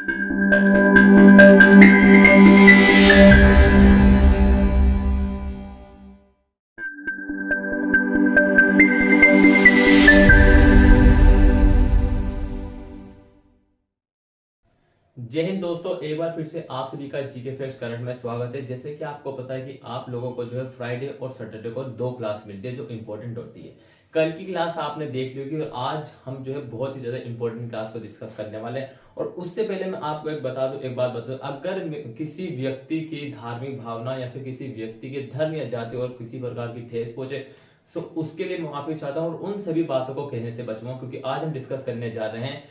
जय हिंद दोस्तों, एक बार फिर से आप सभी का जीके फैक्ट्स करंट में स्वागत है। जैसे कि आपको पता है कि आप लोगों को जो है फ्राइडे और सैटरडे को 2 क्लास मिलती है जो इंपॉर्टेंट होती है। कल की क्लास आपने देख ली होगी और आज हम जो है बहुत ही ज्यादा इंपॉर्टेंट क्लास को डिस्कस करने वाले हैं। और उससे पहले मैं आपको एक बात बता दूं, अगर किसी व्यक्ति की धार्मिक भावना या फिर किसी व्यक्ति के धर्म या जाति और किसी प्रकार की ठेस पहुंचे तो उसके लिए माफी चाहता हूं और उन सभी बातों को कहने से बचूंगा, क्योंकि आज हम डिस्कस करने जा रहे हैं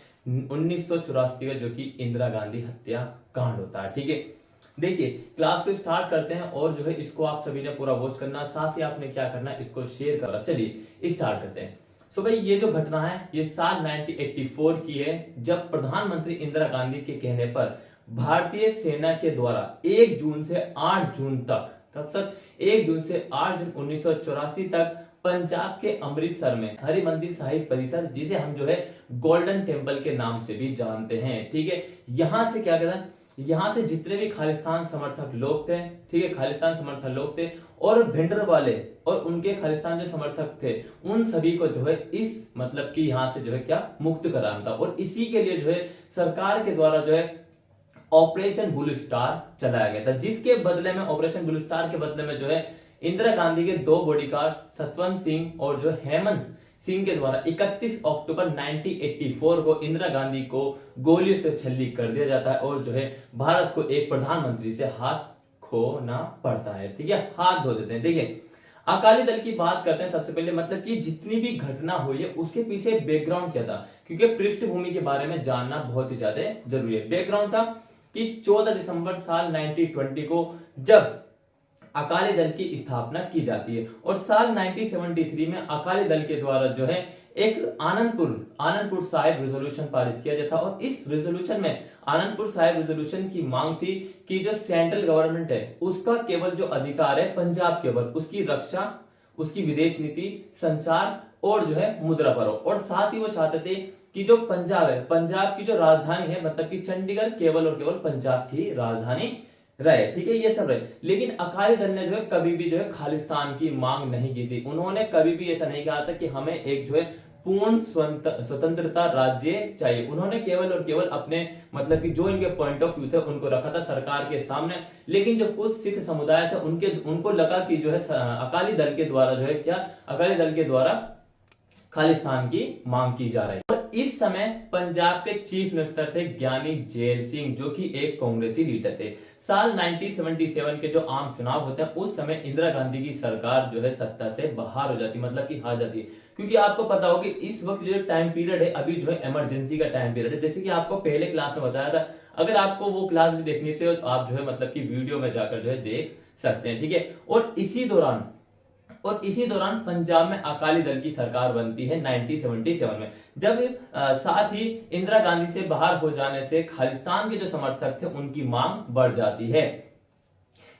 1984 का जो कि इंदिरा गांधी हत्या कांड होता है। ठीक है, देखिए क्लास को स्टार्ट करते हैं और जो है इसको आप सभी ने पूरा वॉच करना, साथ ही आपने क्या करना है इसको शेयर करना। चलिए स्टार्ट करते हैं। सो भाई ये जो घटना है ये साल 1984 की है, जब प्रधानमंत्री इंदिरा गांधी के कहने पर भारतीय सेना के द्वारा 1 जून से 8 जून तक, कब तक 1 जून से 8 जून 1984 तक पंजाब के अमृतसर में हरिमंदिर साहिब परिसर, जिसे हम जो है गोल्डन टेम्पल के नाम से भी जानते हैं, ठीक है, यहां से क्या कहता है, यहां से जितने भी खालिस्तान समर्थक लोग थे, ठीक है, खालिस्तान समर्थक लोग थे और भिंडर वाले और उनके खालिस्तान जो समर्थक थे उन सभी को जो है इस मतलब कि यहां से जो है क्या मुक्त कराना था। और इसी के लिए जो है सरकार के द्वारा जो है ऑपरेशन ब्लू स्टार चलाया गया था, जिसके बदले में ऑपरेशन ब्लू स्टार के बदले में जो है इंदिरा गांधी के 2 बॉडीगार्ड सतवंत सिंह और जो हेमंत सिंह के द्वारा 31 अक्टूबर 1984 को इंदिरा गांधी को गोलियों से छल्ली कर दिया जाता है और जो है भारत को एक प्रधानमंत्री से हाथ खोना पड़ता है। ठीक है, हाथ धो देते हैं। देखिए अकाली दल की बात करते हैं सबसे पहले, मतलब कि जितनी भी घटना हुई है उसके पीछे बैकग्राउंड क्या था, क्योंकि पृष्ठभूमि के बारे में जानना बहुत ही ज्यादा जरूरी है। बैकग्राउंड था कि 14 दिसंबर साल 1920 को जब अकाली दल की स्थापना की जाती है और साल 1973 में अकाली दल के द्वारा जो है एक आनंदपुर साहिब रेजोल्यूशन पारित किया जाता और इस रेजोल्यूशन में आनंदपुर साहिब रेजोल्यूशन की मांग थी कि जो सेंट्रल गवर्नमेंट है उसका केवल जो अधिकार है पंजाब के ऊपर, उसकी रक्षा, उसकी विदेश नीति, संचार और जो है मुद्रा पर हो। और साथ ही वो चाहते थे कि जो पंजाब है, पंजाब की जो राजधानी है मतलब कि चंडीगढ़ केवल और केवल पंजाब की राजधानी रहे। ठीक है, ये सब रहे, लेकिन अकाली दल ने जो है कभी भी जो है खालिस्तान की मांग नहीं की थी। उन्होंने कभी भी ऐसा नहीं कहा था कि हमें एक जो है पूर्ण स्वतंत्रता राज्य चाहिए। उन्होंने केवल और केवल अपने मतलब कि जो इनके पॉइंट ऑफ व्यू थे उनको रखा था सरकार के सामने। लेकिन जो कुछ सिख समुदाय थे उनको लगा कि जो है अकाली दल के द्वारा जो है क्या, अकाली दल के द्वारा खालिस्तान की मांग की जा रही है। और इस समय पंजाब के चीफ मिनिस्टर थे ज्ञानी जैल सिंह, जो कि एक कांग्रेसी लीडर थे। साल 1977 के जो आम चुनाव होते हैं उस समय इंदिरा गांधी की सरकार जो है सत्ता से बाहर हो जाती, मतलब कि हार जाती है। क्योंकि आपको पता हो कि इस वक्त जो टाइम पीरियड है अभी जो है इमरजेंसी का टाइम पीरियड है, जैसे कि आपको पहले क्लास में बताया था। अगर आपको वो क्लास भी देखनी थी तो आप जो है मतलब कि वीडियो में जाकर जो है देख सकते हैं। ठीक है, और इसी दौरान पंजाब में अकाली दल की सरकार बनती है 1977 में, जब साथ ही इंदिरा गांधी से बाहर हो जाने से खालिस्तान के जो समर्थक थे उनकी मांग बढ़ जाती है।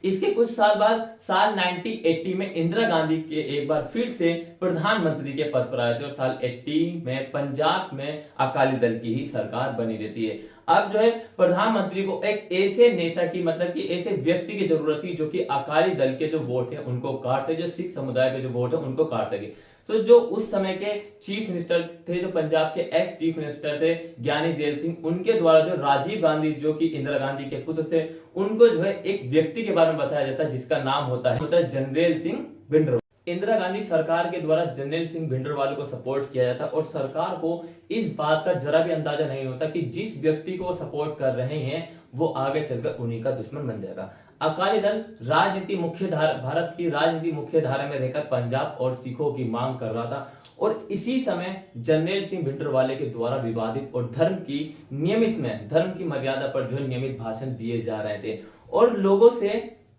इसके कुछ साल बाद साल 1980 में इंदिरा गांधी के एक बार फिर से प्रधानमंत्री के पद पर आए थे और साल 80 में पंजाब में अकाली दल की ही सरकार बनी रहती है। अब जो है प्रधानमंत्री को एक ऐसे नेता की मतलब कि ऐसे व्यक्ति की जरूरत थी जो कि अकाली दल के जो वोट है उनको काट सके, जो सिख समुदाय के जो वोट है उनको काट सके। तो जो उस समय के चीफ मिनिस्टर थे, जो पंजाब के एक्स चीफ मिनिस्टर थे ज्ञानी जैल सिंह, उनके द्वारा जो राजीव गांधी जो कि इंदिरा गांधी के पुत्र थे उनको जो है एक व्यक्ति के बारे में बताया जाता है जिसका नाम होता है जनरल सिंह भिंडरावाले। इंदिरा गांधी सरकार के द्वारा जनरल सिंह भिंडरावाले को सपोर्ट किया जाता और सरकार को इस बात का जरा भी अंदाजा नहीं होता कि जिस व्यक्ति को सपोर्ट कर रहे हैं वो आगे चलकर उन्हीं का दुश्मन बन जाएगा। अकाली दल भारत की राजनीति मुख्य धारा में रहकर पंजाब और सिखों की मांग कर रहा था और इसी समय जनरल सिंह भिंडरावाले के द्वारा विवादित और धर्म की मर्यादा पर जो नियमित भाषण दिए जा रहे थे और लोगों से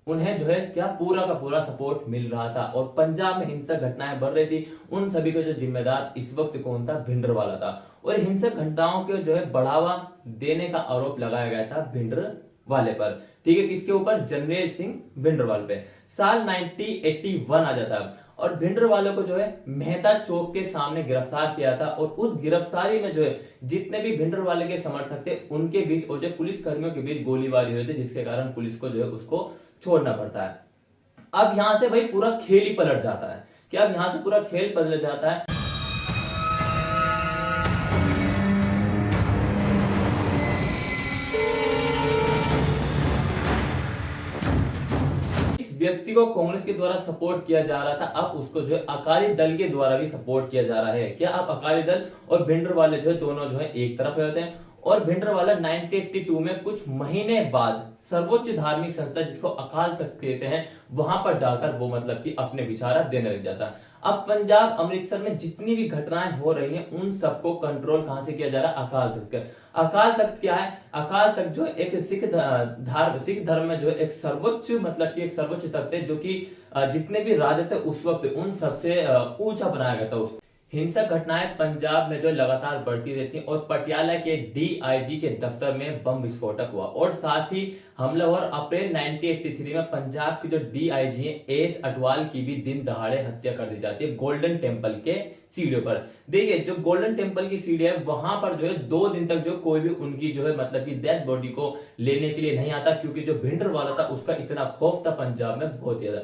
उन्हें जो है क्या पूरा का पूरा सपोर्ट मिल रहा था और पंजाब में हिंसक घटनाएं बढ़ रही थी। उन सभी को जो जिम्मेदार इस वक्त कौन था, भिंडरावाला था और हिंसक घटनाओं के जो है बढ़ावा देने का आरोप लगाया गया था भिंडरावाले पर। ठीक है, किसके ऊपर, जनरल सिंह भिंडरावाले पे। साल 1981 आ जाता है और भिंडरवाले को जो है मेहता चौक के सामने गिरफ्तार किया था। और उस गिरफ्तारी में जो है जितने भी भिंडरवाले के समर्थक थे उनके बीच और जो पुलिस कर्मियों के बीच गोलीबारी हुई थी, जिसके कारण पुलिस को जो है उसको छोड़ना पड़ता है। अब यहां से भाई पूरा खेल ही पलट जाता है। क्या अब यहां से पूरा खेल पलट जाता है। व्यक्ति को कांग्रेस के द्वारा सपोर्ट किया जा रहा था, अब उसको जो है अकाली दल के द्वारा भी सपोर्ट किया जा रहा है। क्या अब अकाली दल और भिंडरवाले जो है दोनों जो है एक तरफ होते हैं। और भिंडरवाला 1982 में कुछ महीने बाद सर्वोच्च धार्मिक संस्था जिसको अकाल तख्त कहते हैं वहां पर जाकर वो मतलब कि अपने विचार देने लग जाता है। अब पंजाब अमृतसर में जितनी भी घटनाएं हो रही हैं उन सबको कंट्रोल कहां से किया जा रहा है, अकाल तख्त। अकाल तख्त क्या है? अकाल तख्त जो एक सिख धर्म में जो है एक सर्वोच्च मतलब कि एक सर्वोच्च तख्त है, जो कि जितने भी राजा थे उस वक्त उन सबसे ऊंचा बनाया गया था उसको। हिंसक घटनाएं पंजाब में जो लगातार बढ़ती रहती हैं और पटियाला के डीआईजी के दफ्तर में बम विस्फोटक हुआ। और साथ ही हमलावर अप्रैल 1983 में पंजाब के जो डीआईजी है एस अटवाल की भी दिन दहाड़े हत्या कर दी जाती है गोल्डन टेम्पल के सीढ़ियों पर। देखिए जो गोल्डन टेम्पल की सीढ़ी है वहां पर जो है 2 दिन तक जो कोई भी उनकी जो है मतलब कि डेड बॉडी को लेने के लिए नहीं आता, क्योंकि जो भिंडरवाला था उसका इतना खौफ था पंजाब में बहुत ज्यादा।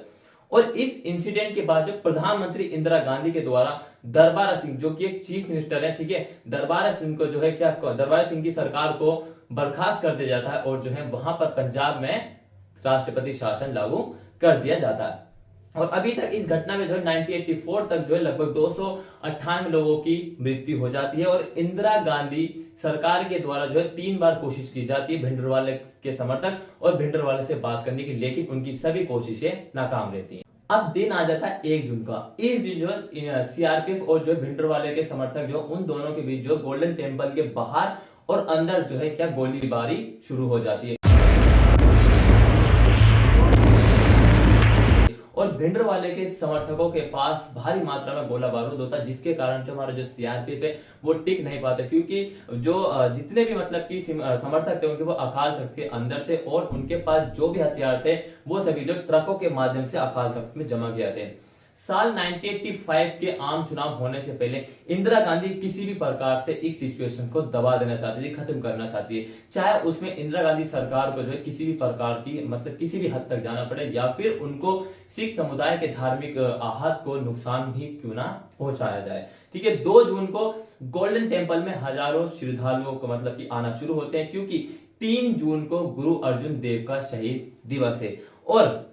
और इस इंसिडेंट के बाद जो प्रधानमंत्री इंदिरा गांधी के द्वारा दरबारा सिंह जो कि एक चीफ मिनिस्टर है, ठीक है, दरबारा सिंह को जो है क्या दरबारा सिंह की सरकार को बर्खास्त कर दिया जाता है और जो है वहां पर पंजाब में राष्ट्रपति शासन लागू कर दिया जाता है। और अभी तक इस घटना में जो है 1984 तक जो है लगभग 298 लोगों की मृत्यु हो जाती है। और इंदिरा गांधी सरकार के द्वारा जो है 3 बार कोशिश की जाती है भिंडरवाले के समर्थक और भिंडरवाले से बात करने की, लेकिन उनकी सभी कोशिशें नाकाम रहती हैं। अब दिन आ जाता है 1 जून का। इस दिन जो सीआरपीएफ और जो भिंडरवाले के समर्थक जो उन दोनों के बीच जो गोल्डन टेम्पल के बाहर और अंदर जो है क्या गोलीबारी शुरू हो जाती है। और भिंडरवाले के समर्थकों के पास भारी मात्रा में गोला बारूद होता है, जिसके कारण जो हमारा जो सीआरपीएफ है वो टिक नहीं पाते, क्योंकि जो जितने भी मतलब कि समर्थक थे उनके वो अकाल तख्त के अंदर थे और उनके पास जो भी हथियार थे वो सभी जो ट्रकों के माध्यम से अकाल तख्त में जमा किए थे। साल 1985 के आम चुनाव होने से पहले इंदिरा गांधी किसी भी प्रकार से इस सिचुएशन को दबा देना चाहती थी, खत्म करना चाहती है, चाहे उसमें इंदिरा गांधी सरकार को जो है किसी भी प्रकार की मतलब किसी भी हद तक जाना पड़े या फिर उनको सिख समुदाय के धार्मिक आहत को नुकसान ही क्यों ना पहुंचाया जाए। ठीक है, 2 जून को गोल्डन टेम्पल में हजारों श्रद्धालुओं को मतलब कि आना शुरू होते हैं, क्योंकि 3 जून को गुरु अर्जुन देव का शहीद दिवस है। और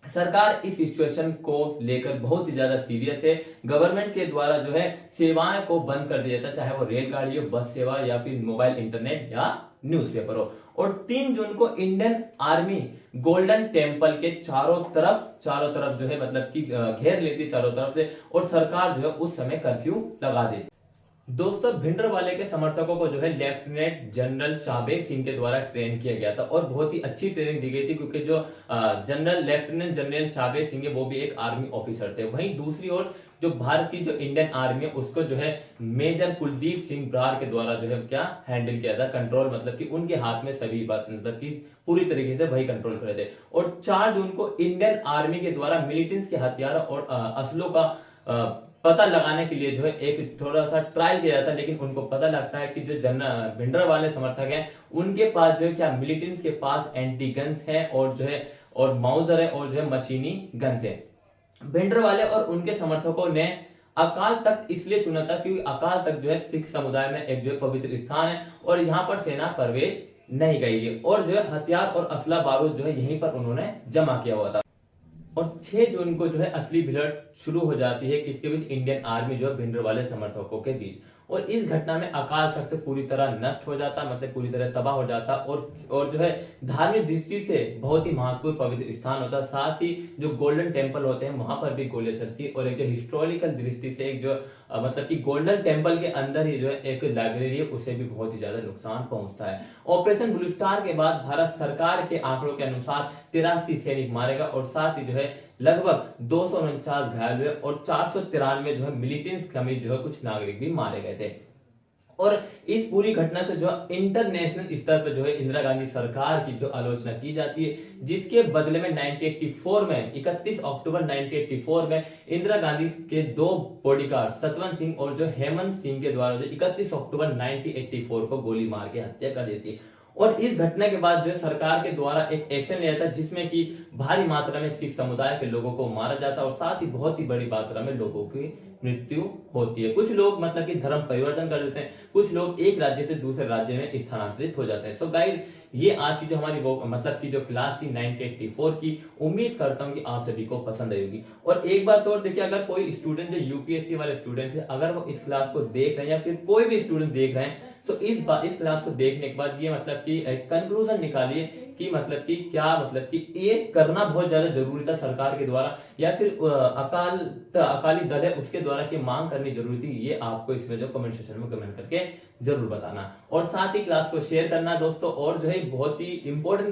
सरकार इस सिचुएशन को लेकर बहुत ही ज्यादा सीरियस है। गवर्नमेंट के द्वारा जो है सेवाएं को बंद कर दिया जाता है, चाहे वो रेलगाड़ी हो, बस सेवा या फिर मोबाइल इंटरनेट या न्यूज़पेपर हो। और 3 जून को इंडियन आर्मी गोल्डन टेम्पल के चारों तरफ जो है मतलब कि घेर लेती है चारों तरफ से, और सरकार जो है उस समय कर्फ्यू लगा देती। दोस्तों भिंडरवाले के समर्थकों को जो है लेफ्टिनेंट जनरल शाहबेग सिंह के द्वारा ट्रेन किया गया था और बहुत ही अच्छी ट्रेनिंग दी गई थी, क्योंकि जो लेफ्टिनेंट जनरल शाहबेग सिंह है वो भी एक आर्मी ऑफिसर थे। वहीं दूसरी ओर जो भारत की जो इंडियन आर्मी है उसको जो है मेजर कुलदीप सिंह ब्रार के द्वारा जो है क्या हैंडल किया था, कंट्रोल मतलब कि उनके हाथ में सभी बात मतलब कि पूरी तरीके से वही कंट्रोल कर रहे थे। और 4 जून को इंडियन आर्मी के द्वारा मिलिटेंट्स के हथियारों और असलों का पता लगाने के लिए जो है एक थोड़ा सा ट्रायल किया जाता है, लेकिन उनको पता लगता है कि जो भिंडरवाले समर्थक हैं उनके पास जो है क्या मिलिटेंट्स के पास एंटी गन्स है और जो है और माउजर है और जो है मशीनी गन्स है। भिंडरवाले और उनके समर्थकों ने अकाल तख्त इसलिए चुना था क्योंकि अकाल तख्त जो है सिख समुदाय में एक जो है पवित्र स्थान है और यहाँ पर सेना प्रवेश नहीं करेगी, और जो है हथियार और असला बारूद जो है यहीं पर उन्होंने जमा किया हुआ था। और 6 जून को जो है असली भिड़ंत शुरू हो जाती है किसके बीच, इंडियन आर्मी जो है भिंडरवाले समर्थकों के बीच। और इस घटना में अकाल तख्त पूरी तरह नष्ट हो जाता, मतलब पूरी तरह तबाह हो जाता, और जो है धार्मिक दृष्टि से बहुत ही महत्वपूर्ण पवित्र स्थान होता। साथ ही जो गोल्डन टेम्पल होते हैं वहां पर भी गोलियां चलती, और एक जो हिस्टोरिकल दृष्टि से एक जो मतलब कि गोल्डन टेम्पल के अंदर ही जो है एक लाइब्रेरी है उसे भी बहुत ही ज्यादा नुकसान पहुंचता है। ऑपरेशन ब्लू स्टार के बाद भारत सरकार के आंकड़ों के अनुसार 83 सैनिक मारे गए और साथ ही जो है लगभग 249 घायल हुए और 493 जो है मिलिटेंट्स समेत जो है कुछ नागरिक भी मारे गए थे। और इस पूरी घटना से जो इंटरनेशनल स्तर पर जो है इंदिरा गांधी सरकार की जो आलोचना की जाती है, जिसके बदले में 1984 में 31 अक्टूबर 1984 में इंदिरा गांधी के दो बॉडीगार्ड सतवंत सिंह और जो हेमंत सिंह के द्वारा जो 31 अक्टूबर 1984 को गोली मार के हत्या कर देती है। और इस घटना के बाद जो सरकार के द्वारा एक एक्शन लिया था, जिसमें कि भारी मात्रा में सिख समुदाय के लोगों को मारा जाता और साथ ही बहुत ही बड़ी मात्रा में लोगों की मृत्यु होती है। कुछ लोग मतलब कि धर्म परिवर्तन कर देते हैं, कुछ लोग एक राज्य से दूसरे राज्य में स्थानांतरित हो जाते हैं। सो गाइस, ये आज की जो हमारी वो मतलब की जो क्लास थी 1984 की, उम्मीद करता हूं कि आप सभी को पसंद आई होगी। और एक बात और देखिए, अगर कोई स्टूडेंट जो यूपीएससी वाले स्टूडेंट है, अगर वो इस क्लास को देख रहे हैं या फिर कोई भी स्टूडेंट देख रहे हैं, तो इस क्लास को देखने के बाद ये मतलब कि कंक्लूजन निकालिए कि मतलब कि क्या मतलब कि ये करना बहुत ज्यादा जरूरी था सरकार के द्वारा, या फिर अकाली दल है उसके द्वारा की मांग करनी जरूरी थी। ये आपको इसमें जो कमेंट सेक्शन में कमेंट करके जरूर बताना, और साथ ही क्लास को शेयर करना दोस्तों। और जो है बहुत ही इंपॉर्टेंट